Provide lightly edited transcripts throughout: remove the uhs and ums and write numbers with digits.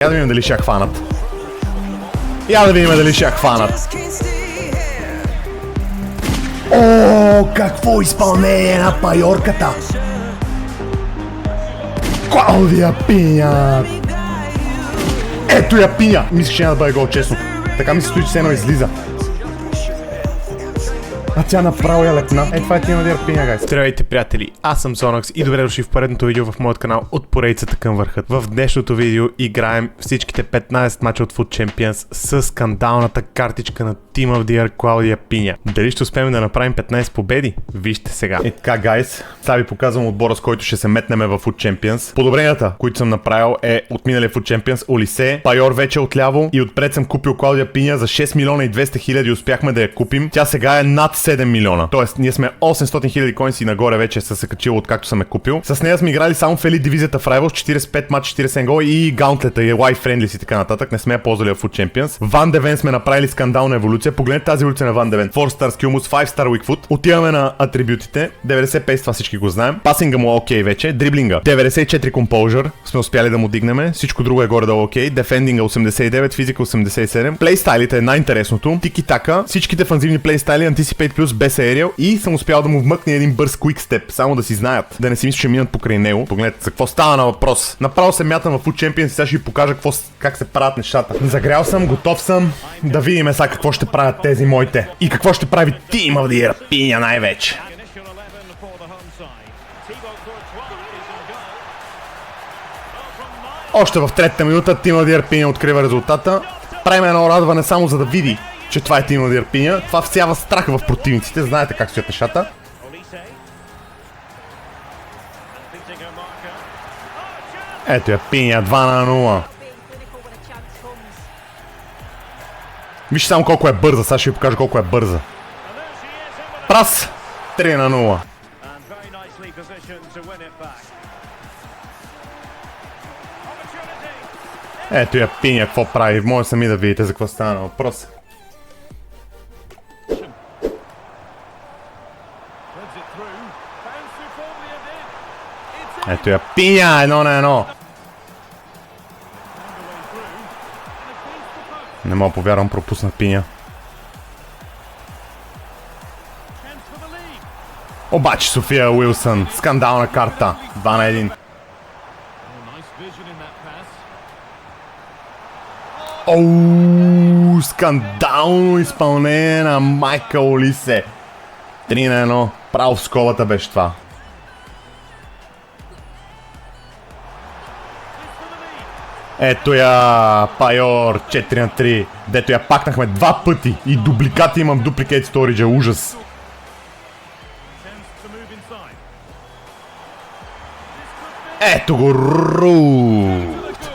Я да видим дали ще я хванат. Я да видим дали ще я хванат. О, какво изпълнение на пайорката! Клаудия Пиня! Ето я Пиня! Мислиш, че няма да бъде гол, честно. Така ми се стои, че сено излиза. А тя направо я лепна. Това е Тима Пиня, гайс. Здравейте, приятели, аз съм Zonox и добре дошли в поредното видео в моят канал от поредицата към върхът. В днешното видео играем всичките 15 мача от Foot Champions с скандалната картичка на Team of the Year Клаудия Пиня. Дали ще успеем да направим 15 победи? Вижте сега. Така, гайс, сега ви показвам отбора, с който ще се метнеме в Foot Champions. Подобренията, които съм направил, е от миналия Foot Champions Олисе, Пайор вече отляво и отпред съм купил Клаудия Пиня за 6 милиона и 200 хиляди, успяхме да я купим. Тя сега е над 7 милиона. Тоест, ние сме 800 хиляди коинси нагоре вече са се качило, откакто съм я купил. С нея сме играли само в Елит дивизията в Rivals, 45 матч, 40 гола и гаунтлета, и Life Friendly и така нататък. Не сме я ползвали в Foot Champions. Ван Девен сме направили скандална еволюция. Погледнете тази еволюция на Ван Девен. 4 star skill moves, 5 star weak foot. Отиваме на атрибютите. 90 пейс, това всички го знаем. Пасинга му е окей вече. Дриблинга 94 composure. Сме успяли да му дигнем. Всичко друго е горе-долу окей. Дефендинга 89, физика 87. Плейстайлите е най-интересното. Тики-така. Всички дефанзивни плейстайли, Anticipate плюс без Aerial и съм успял да му вмъкне един бърз Quick Step. Само да си знаят. Да не си мисля, че минат покрай него. Погледнете за какво става на въпрос. Направо се мятам в Foot Champions и сега ще ви покажа как се правят нещата. Загрял съм, готов съм. Да видим сега какво ще правят тези моите. И какво ще прави Team of the Year Пиня най-вече. Още в третата минута Team of the Year Пиня открива резултата. Правим едно радване само за да види, че това е Team of the Year Пиня. Това всява страх в противниците. Знаете как стоят нещата. Ето я Пиня, 2-0. Вижте само колко е бърза, сега ще ви покажа колко е бърза. Прас! 3-0. Ето я Пиня, какво прави. Може сами да видите за какво стана на въпрос. Ето я Пиня, 1-1. Не мога повярвам, пропуснах Пиня. Обаче София Уилсън, скандална карта, 2-1. Оу, скандално изпълнение на Майкъл Олисе. 3-1, право в скобата беше това. Ето я Пайор, 4-3, дето я пакнахме два пъти и дубликати имам, дупликейт сторидж, ужас. Ето го Рут.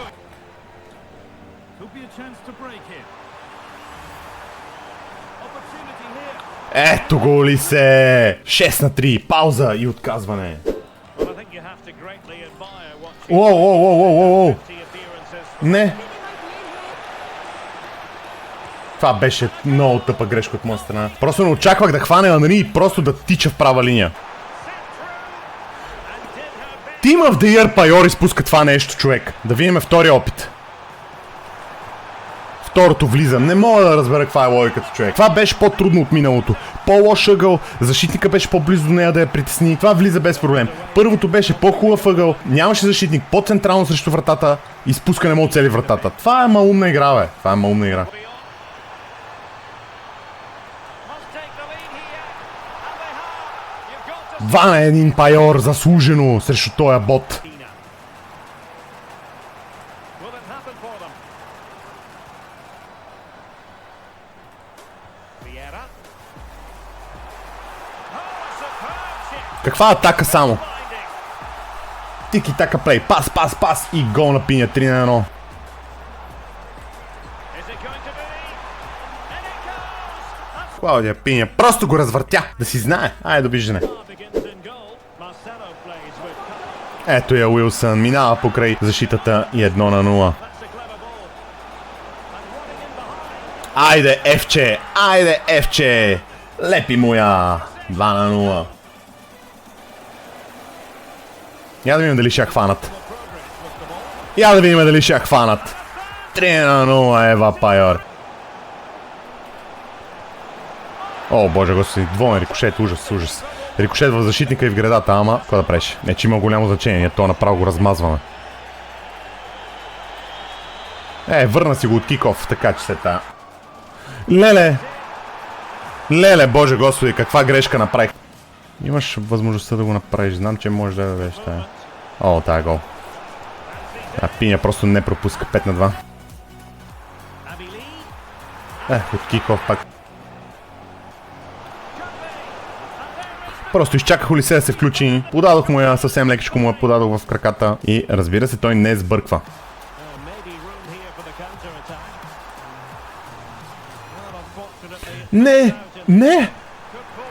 Ето го ли се. 6-3, пауза и отказване. Оу. Не. Това беше много тъпа грешка от моя страна. Просто не очаквах да хване Анри и просто да тича в права линия. Team of the Year Пайор изпуска това нещо, човек. Да видим втория опит. Второто влиза. Не мога да разбера каква е логиката, човек. Това беше по-трудно от миналото. По-лош ъгъл, защитника беше по-близо до нея да я притесни. Това влиза без проблем. Първото беше по-хубав ъгъл, нямаше защитник, по-централно срещу вратата и спускане му от цели вратата. Това е малумна игра, бе. Това е малумна игра. Два на един Пайор, заслужено срещу този бот. Каква атака само? Тики-така плей. Пас и гол на Пиня. 3-1. Клаудия Пиня просто го развъртя. Да си знае. Айде, довиждане. Ето я Уилсън. Минава покрай защитата и 1-0. Айде, Евче. Айде, Евче. Лепи му я. 2-0. Я да видим дали ще я хванат. 3-0, Ева Пайор. О, боже господи, двоен рикошет, ужас, ужас. Рикошет в защитника и в гредата, ама, какво да правиш? Не, че има голямо значение, то направо го размазваме. Върна си го от киков, така че се тая. Леле! Леле, боже господи, каква грешка направих. Имаш възможността да го направиш, знам, че може да дадеш тая. О, тая гол. Пиня просто не пропуска 5-2. От киков пак. Просто изчаках Олисе да се включи. Подадох му я, съвсем лекичко му я подадох в краката. И разбира се, той не сбърква. Не! Не!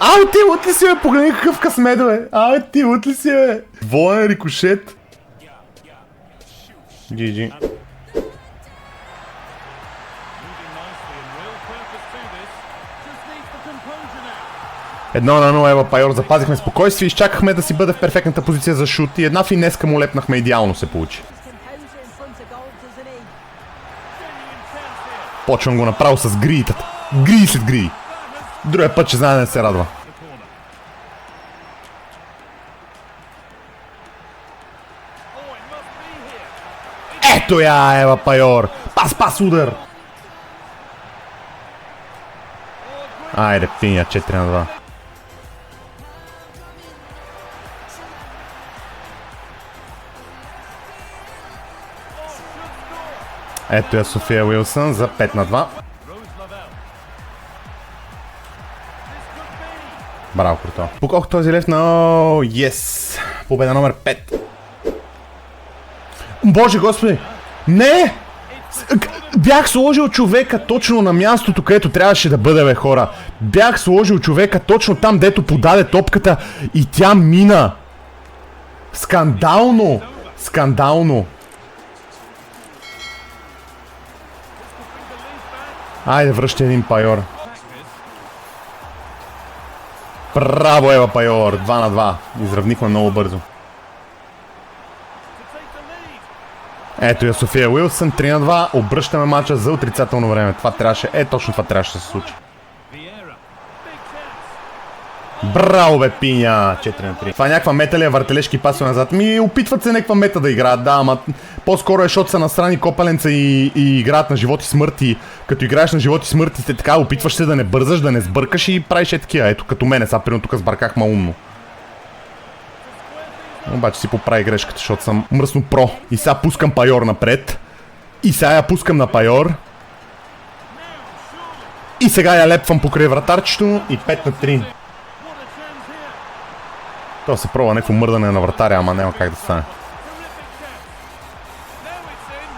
Ау, ти лут ли си, бе? Погледни какъв късмет, бе! Ау, ти лут ли си, бе? Двоен рикошет. GG. 1-0, Ева Пайор, запазихме спокойствие, изчакахме да си бъде в перфектната позиция за шут и една финеска му лепнахме, идеално се получи. Почвам го направо с гриитата. Гри след гри. Другия път ще знае да се радва. Ето я, Ева Пайор. Пас, удар. Айде, Пиня, 4-2. Ето я София Уилсън за 5-2. Браво, круто. Поколко този лев на... Yes! Победа номер 5. Боже господи! Не! Бях сложил човека точно на мястото, където трябваше да бъде, бе, хора. Бях сложил човека точно там, дето подаде топката и тя мина. Скандално! Скандално! Айде, връща един Пайор. Браво, Ева Пайор! 2-2. Изравнихме много бързо. Ето я София Уилсън, 3-2. Обръщаме мача за отрицателно време. Това трябваше, точно това трябваше да се случи. Браво, бе, Пиня! 4-3. Това е някаква мета ли е, въртележки пасове назад? Опитват се някаква мета да играят, да, ама по-скоро е, защото са настрани копаленца и играят на живот и смърт. И като играеш на живот и смърт, сте така, опитваш се да не бързаш, да не сбъркаш и правиш такива. Ето като мене, сега примерно тук сбърках маумно. Обаче си поправи грешката, защото съм мръсно про. И сега пускам Пайор напред. И сега я пускам на Пайор. И сега я лепвам покрай вратарчето и 5-3. Това се пробва някакво мърдане на вратаря, ама няма как да стане.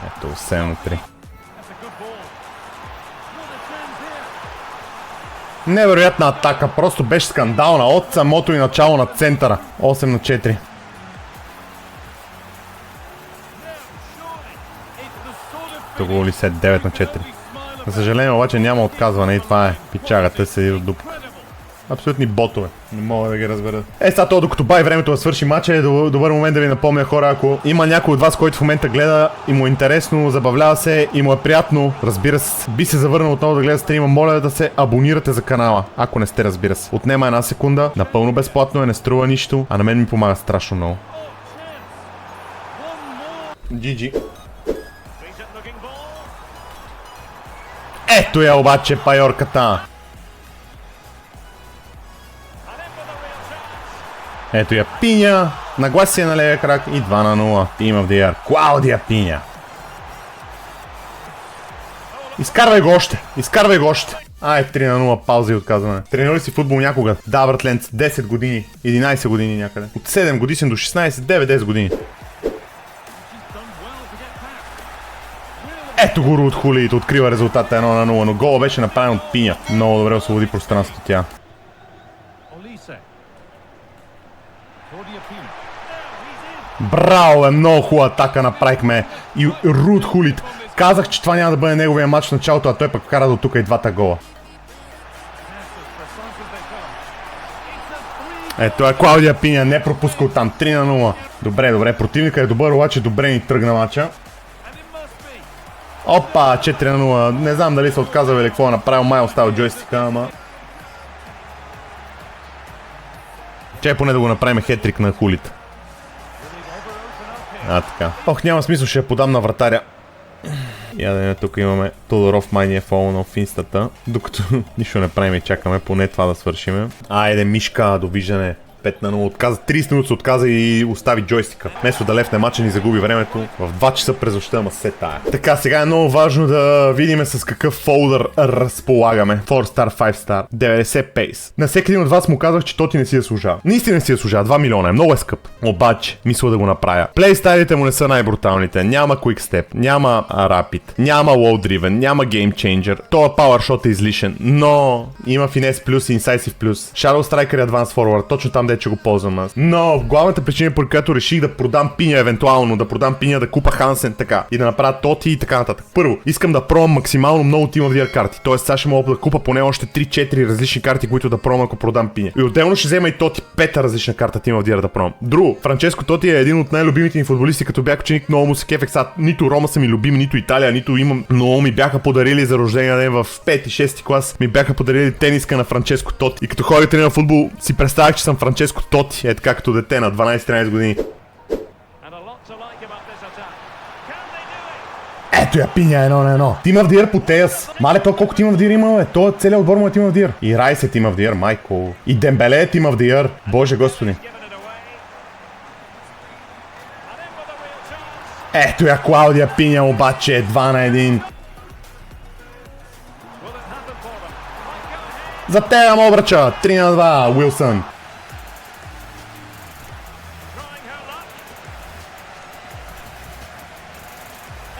Ето 7-3. Невероятна атака, просто беше скандална от самото и начало на центъра. 8-4. Тук го ли се 9-4. За съжаление обаче няма отказване и това е. Пичагата се от дупка. Абсолютни ботове. Не мога да ги разбера. Сега то, докато бай времето да свърши матча, е добър момент да ви напомня, хора, ако има някой от вас, който в момента гледа и му е интересно, забавлява се и му е приятно, разбира се, би се завърнал отново да гледа стрима, моля да се абонирате за канала, ако не сте, разбира се. Отнема една секунда, напълно безплатно е, не струва нищо, а на мен ми помага страшно много. GG. Ето я обаче Пайорката. Ето я Пиня, нагласи се на левия крак и 2-0. Team of the Year. Клаудия Пиня. Изкарвай го още, изкарвай го още. 3-0, пауза и отказване. Тренирали си футбол някога? Да, братленц, 10 години, 11 години някъде. От 7 годишен до 16, 9-10 години. Ето го Руд Хулит, открива резултата 1-0, но гола беше направен от Пиня. Много добре освободи пространството тя. Браво, много хубава атака направихме и Руд Хулит. Казах, че това няма да бъде неговия матч в началото, а той пък вкара до тук и двата гола. Ето е Клаудия Пиня, не пропуска оттам, 3-0. Добре, противника е добър, обаче добре ни тръгна матча. Опа, 4-0. Не знам дали се отказва или какво е направил, май оставил джойстика, ама... Чай поне да го направим хетрик на хулите. Така. Ох, няма смисъл, ще я подам на вратаря. Ядене, тук имаме Тодоров, май ни е фолнал в инстата. Докато нищо не правим и чакаме поне това да свършиме. Айде, Мишка, довиждане. 5-0 отказа, 30 минути се отказа и остави джойстика. Вместо да лефне матча ни загуби времето. В 2 часа през нощта, ама се тая. Така, сега е много важно да видим с какъв фолдър разполагаме. 4 star, 5 star, 90 пейс. На всеки един от вас му казах, че тоти не си заслужава. Наистина не си заслужава, 2 милиона е, много е скъп. Обаче, мисля да го направя. Плейстайлите му не са най-бруталните. Няма Quick Step, няма Rapid, няма Low Driven, няма Game Changer. Това Power Shot е излишен, но има Finesse плюс и Incisive плюс. Shadow Striker и Advanced Forward, точно там че го ползвам аз. Но главната причина, по която реших да продам Пиня евентуално, да продам Пиня, да купа Хансен така и да направя Тоти и така нататък. Първо, искам да пробвам максимално много Team of the Year карти. Тоест сега ще мога да купа поне още 3-4 различни карти, които да пробвам, ако продам Пиня. И отделно ще взема и Тоти 5 различна карта Team of the Year да пробвам. Друго, Франческо Тоти е един от най-любимите ни футболисти, като бях ученик, много му се кефех. Нито Рома са ми любими, нито Италия, нито имам. Но ми бяха подарили за рождения ден в 5-6 клас. Ми бяха подарили тениска на Франческо Тоти. И като ходите на футбол, си представях, че съм Франческо Тоти, ето както дете на 12-13 години. Ето я Пиня 1-1. Team of the Year по Теяс. Мале, то колко Team of the Year има, бе? То целият отбор му е Team of the Year. И Райс е Team of the Year, майко. И Дембеле е Team of the Year. Боже господи. Ето я Клаудия Пиня, обаче 2-1. За тега му обръча. 3-2. Уилсън.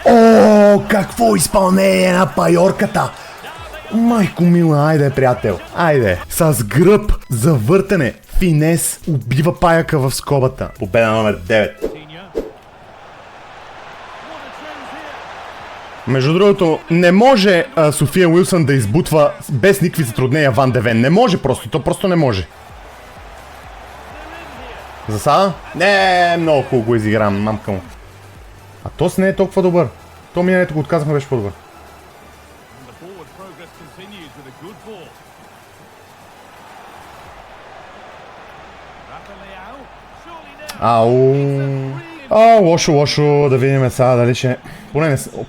О, какво изпълнение на пайорката! Майко мила, айде, приятел, айде. С гръб, завъртане, финес, убива паяка в скобата. Победа номер 9. Между другото, не може София Уилсън да избутва без никакви затруднения Ван де Вен. Не може просто, то просто не може. Засада? Не, много хубаво го изиграм, мамка му. А Тос не е толкова добър. То миналето го отказахме, беше по-добър. Лошо, да видим сега дали ще...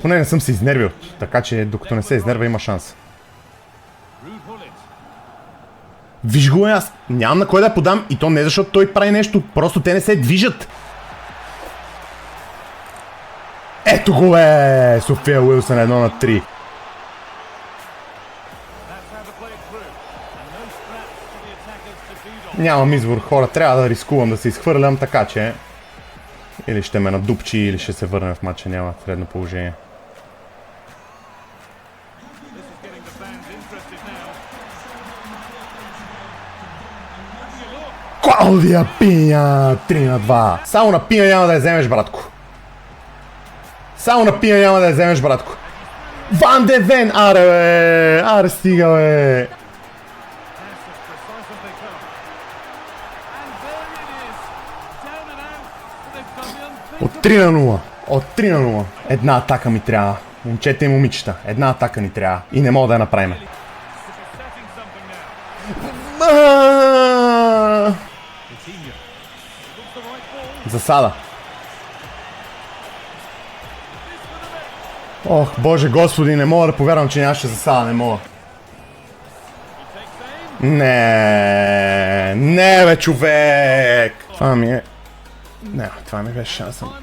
Поне не съм се изнервил, така че докато не се изнерва има шанс. Виж го аз, нямам на кой да подам и то не защото той прави нещо, просто те не се движат. Ето го бе! София Уилсън 1-3. Нямам избор, хора, трябва да рискувам да се изхвърлям, така че... Или ще ме надупчи, или ще се върне в матча, няма средно положение. Клаудия Пиня! 3-2. Само на Пиня няма да я вземеш, братко. Само на Пиня няма да я вземеш, братко. Ван де Вен! Аре, бе! Аре, стига, бе! От 3-0. От 3-0. Една атака ми трябва. Момчета и момичета. Една атака ни трябва. И не мога да я направим. Засада. Ох, боже господи, не мога да повярвам, че нямаше засада, не мога. Не, бе, човек! Това ми е... Не, това не беше шансъм.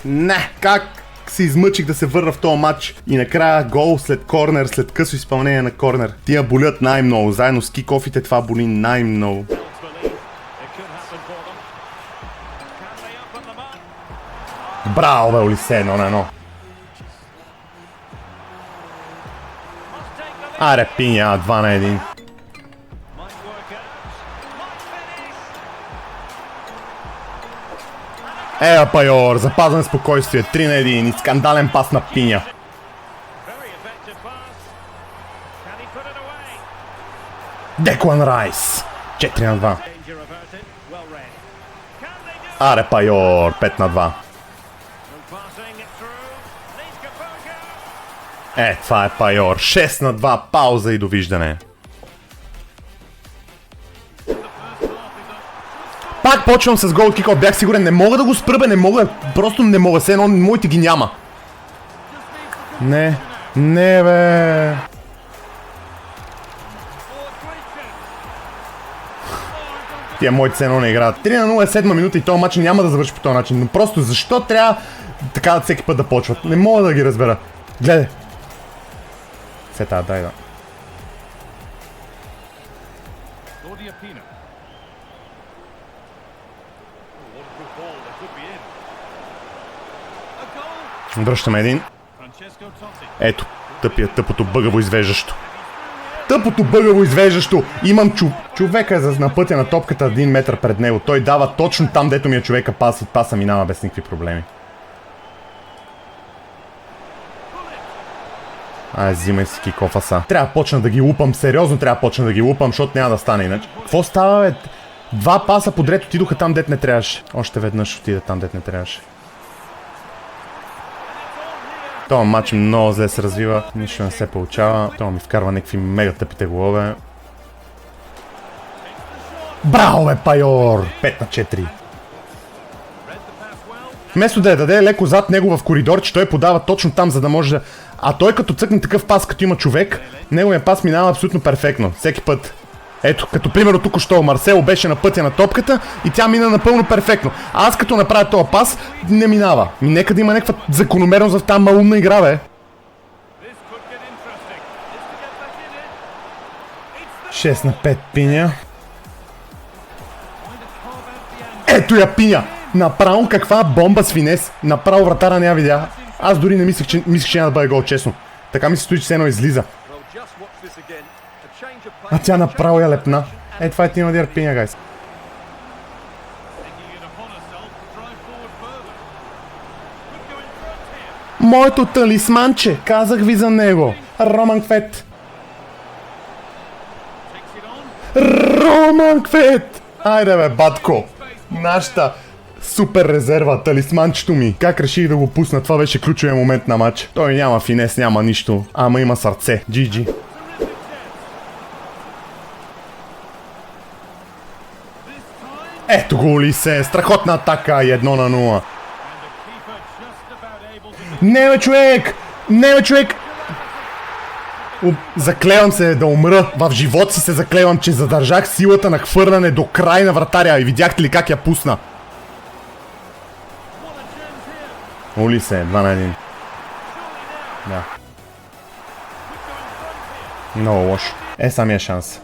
Не, как се измъчих да се върна в този матч. И накрая гол след корнер, след късо изпълнение на корнер. Тия болят най-много, заедно с кик-офите това боли най-много. Браво, бе, Олисе, 1-1. Аре, Пиня, 2-1. Пайор, запазване спокойствие, 3-1 и скандален пас на Пиня. Деклан Райс, 4-2. Аре, Пайор, 5-2. Това е Пайор. 6-2, пауза и довиждане. Пак почвам с гол кикъл, бях сигурен, не мога да го спръбя, не мога, просто не мога, все едно моите ги няма. Не бе. Тия моите все едно не играят. 3-0 е 7 минута и този матч няма да завърши по този начин, но просто защо трябва така всеки път да почват? Не мога да ги разбера. Гледай. Сета, дай да. Връщаме един. Ето, тъпото бъгаво извеждащо. Тъпото бъгаво извеждащо. Имам човека е на пътя на топката 1 метър пред него. Той дава точно там, дето ми е човека пас и паса минава без никакви проблеми. Взимай си кикофа са. Трябва да почна да ги лупам, сериозно трябва да почна да ги лупам, защото няма да стане иначе. Какво става, бе? 2 паса подред отидоха там, дет не трябваше. Още веднъж отида там, дет не трябваше. Това матч много зле се развива, нищо не се получава. Това ми вкарва някакви мега тъпите голове. Браво, бе, Пайор! 5-4. Вместо да я даде леко зад него в коридор, че той подава точно там, за да може да... А той като цъкне такъв пас, като има човек, неговия пас минава абсолютно перфектно. Всеки път. Ето, като примерно тук-що Марсело беше на пътя на топката и тя мина напълно перфектно. А аз като направя този пас, не минава. Нека да има някаква закономерност в тази малумна игра, бе. 6-5 Пиня. Ето я Пиня! Направо каква бомба с финес. Направо вратара не я видя. Аз дори не мислех, че няма да бъде гол, честно. Така ми се стои, че се едно излиза. А тя направо я лепна. Това е Тино Диар Пиня, гайс. Моето талисманче, казах ви за него. Роман Квет. Роман Квет! Айде бе, батко. Нашата супер резерва, талисманчето ми. Как реших да го пусна? Това беше ключовия момент на матч. Той няма финес, няма нищо. Ама има сърце. GG. Ето го ли се, страхотна атака, 1-0. Не бе, човек! Не бе, човек! Заклевам се да умра. В живота си се заклевам, че задържах силата на хвърляне до край на вратаря. И видяхте ли как я пусна? Ули се, 2-1. Да. Много лошо. Самия шанс.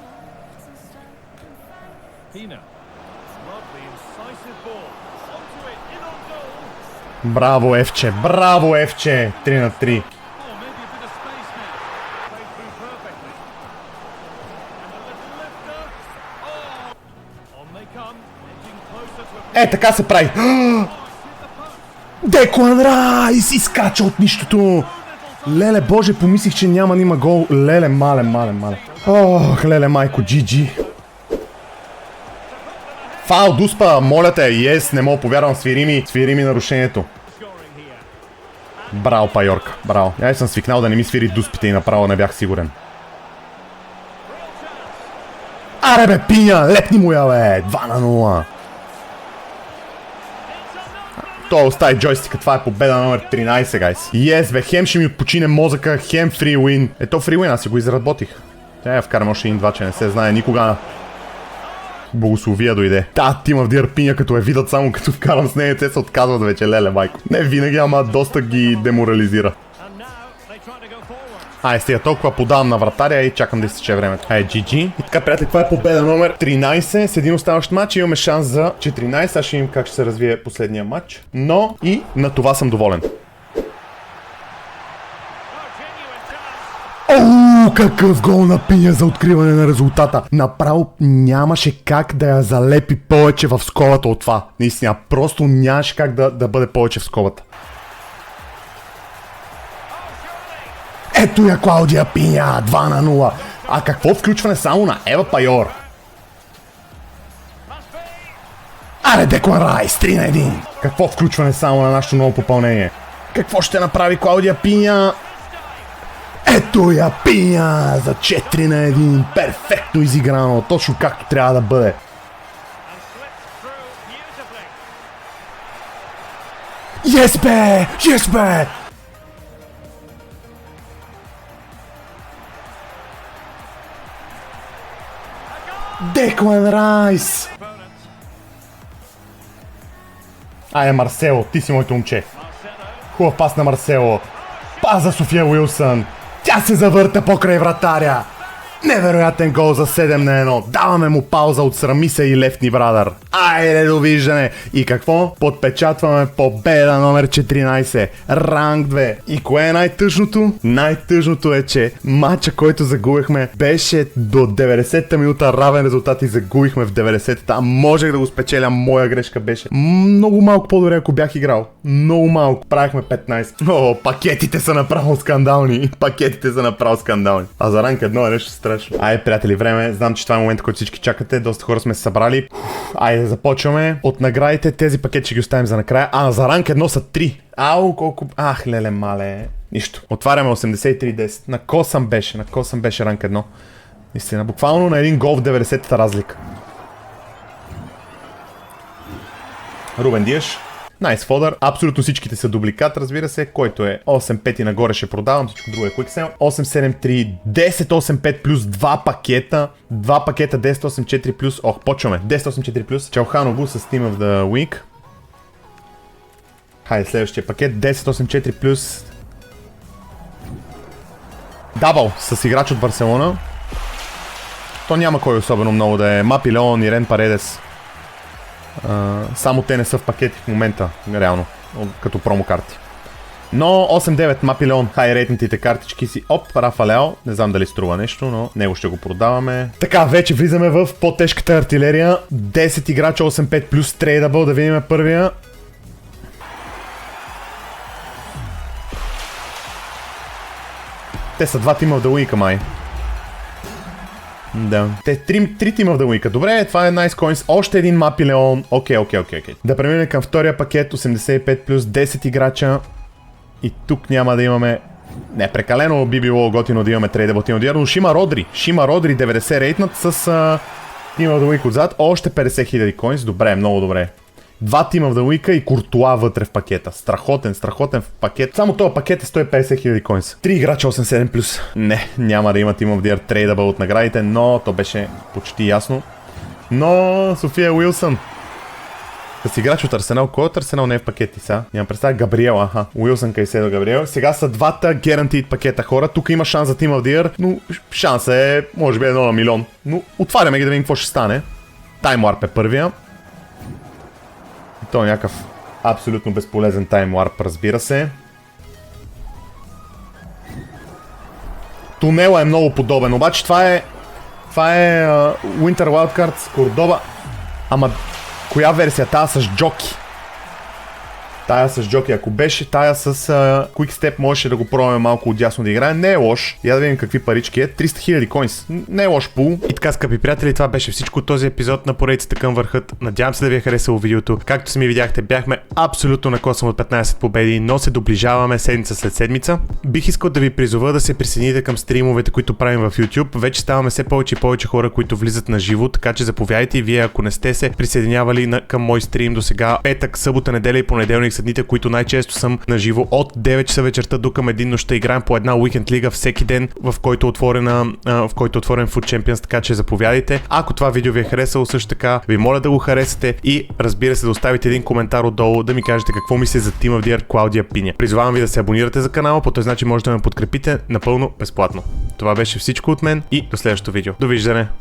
Браво, Евче! Браво, Евче! 3-3. Така се прави. Деклан Райс изкача от нищото. Леле, боже, помислих, че няма да има гол. Леле, мале. Ох, леле, майко, GG. Фаул, Дуспа, моля те, не мога повярвам, свири ми нарушението. Браво, Пайорка, браво. Я съм свикнал да не ми свири Дуспите и направо не бях сигурен. Аре бе, Пиня, лепни му я бе, 2-0. То остави джойстика, това е победа номер 13, гайс. Бе, хем ще ми отпочине мозъка, хем фриуин. Ето фриуин, аз си го изработих. Тя я вкарам още 1-2, че не се знае никога. Благословия дойде. Тима в Диар Пиня, като видят само като вкарам с нея, те се отказват вече, леле, майко. Не винаги, ама доста ги деморализира. Стига толкова подавам на вратаря и чакам да изтече времето. GG. И така, приятели, това е победа номер 13 с един оставащ матч. Имаме шанс за 14. Аз ще видим как ще се развие последния матч. Но и на това съм доволен. Какъв гол на Пиня за откриване на резултата. Направо нямаше как да я залепи повече в скобата от това. Наистина, просто нямаше как да бъде повече в скобата. Ето я Клаудия Пиня, 2-0. А какво включване само на Ева Пайор? Аре, Деклан Райс, 3-1. Какво включване само на нашето ново попълнение? Какво ще направи Клаудия Пиня? Тоя пиня за 4 на 1. Перфектно изиграно. Точно както трябва да бъде. Yes, бе! Yes, бе! Деклан Райс! Марсело, ти си моето момче. Хубав пас на Марсело. Пас за София Уилсън. Тя се завърта покрай вратаря. Невероятен гол за 7 на 1. Даваме му пауза, отсрами се и лефтни брадър. Айде, довиждане. И какво? Подпечатваме победа номер 14. Ранг 2. И кое е най-тъжното? Най-тъжното е, че матча, който загубихме, беше до 90-та минута равен резултат и загубихме в 90-та. Можех да го спечеля, моя грешка беше. Много малко по-добре, ако бях играл. Много малко. Правихме 15. О, пакетите са направо скандални. Пакетите са направо скандални. А за ранг 1 е нещо страшно. Айде, приятели, време. Знам, че това е момента, който всички чакате. Доста хора сме се събрали. Айде, започваме. От наградите тези пакети ще ги оставим за накрая. За ранг 1 са 3. Ау, колко... леле, мале. Нищо. Отваряме 83-10. На косъм беше ранг 1. Истина, буквално на един гол в 90-та разлика. Рубен Диаш. Найс фодър. Абсолютно всичките са дубликат, разбира се, който е 8-5 и нагоре ще продавам, всичко друго е quick sell. 8-7-3, 10-8-5 плюс 2 пакета. 2 пакета 10-8-4 плюс. Почваме. 10-8-4 плюс. Чалханово с Team of the Week. Хайде, следващия пакет. 10-8-4 плюс. Дабъл с играч от Барселона. То няма кой особено много да е. Мапи Леон, Ирен Паредес. Само те не са в пакети в момента, реално, като промокарти. Но 8-9 Мапи Леон, хай рейтнатите картички си. Рафа Лео, не знам дали струва нещо, но него ще го продаваме. Така, вече влизаме в по-тежката артилерия. 10 играча, 8-5 плюс трейдабъл, да видим първия. Те са 2 Team of the Week, май. Да. Те 3 Team of the Week. Добре, това е Nice Coins. Още един Мапи Леон. Окей. Да преминем към втория пакет. 85 плюс 10 играча. И тук няма да имаме... Не, прекалено би било готино да имаме трейдабъл Team of the Year, но Шима Родри 90 рейтнат с Team of the Week отзад. Още 50 000 coins. Добре, много добре. 2 Team of the Week и Куртуа вътре в пакета. Страхотен в пакет. Само този пакет е 150 000 coins. 3 играча 8-7 плюс. Не, няма да има Team of the Year трейдабъл от наградите, но то беше почти ясно. Но София Уилсън. С играч от Арсенал. Кой от Арсенал не е в пакети сега? Нямам представа. Габриел, Уилсън, Кайседо, Габриел. Сега са двата guaranteed пакета, хора. Тук има шанс за Team of the Year, но шансът е може би 1 на милион. Но отваряме ги да видим какво ще стане. Time Warp е първия. То е някакъв абсолютно безполезен Time Warp, разбира се. Тунела е много подобен, обаче това е Winter Wildcards, Кордоба. Ама коя версия? Тая с джоки. Ако беше тая с Quick Step, можеше да го пробваме малко отдясно да играе. Не е лош. Я да видим какви парички е. 300 000 coins. Не е лош пул. И така, скъпи приятели, това беше всичко от този епизод на поредицата към върхът. Надявам се да ви е харесало видеото. Както сами видяхте, бяхме абсолютно на косъм от 15 победи, но се доближаваме седмица след седмица. Бих искал да ви призова да се присъедините към стримовете, които правим в YouTube. Вече ставаме все повече и повече хора, които влизат на живо, така че заповядайте и вие, ако не сте се присъединявали към мой стрим до сега. Петък, събота, неделя и понеделник са дните, които най-често съм на живо от 9 часа вечерта до към 1 нощта. Играем по една уикенд лига всеки ден, в който е отворен Foot Champions, така че заповядайте. Ако това видео ви е харесало, също така ви моля да го харесате и разбира се да оставите един коментар отдолу, да ми кажете какво мислите за Team of the Year Клаудия Пиня. Призовавам ви да се абонирате за канала, по този начин може да ме подкрепите напълно безплатно. Това беше всичко от мен и до следващото видео. Довиждане!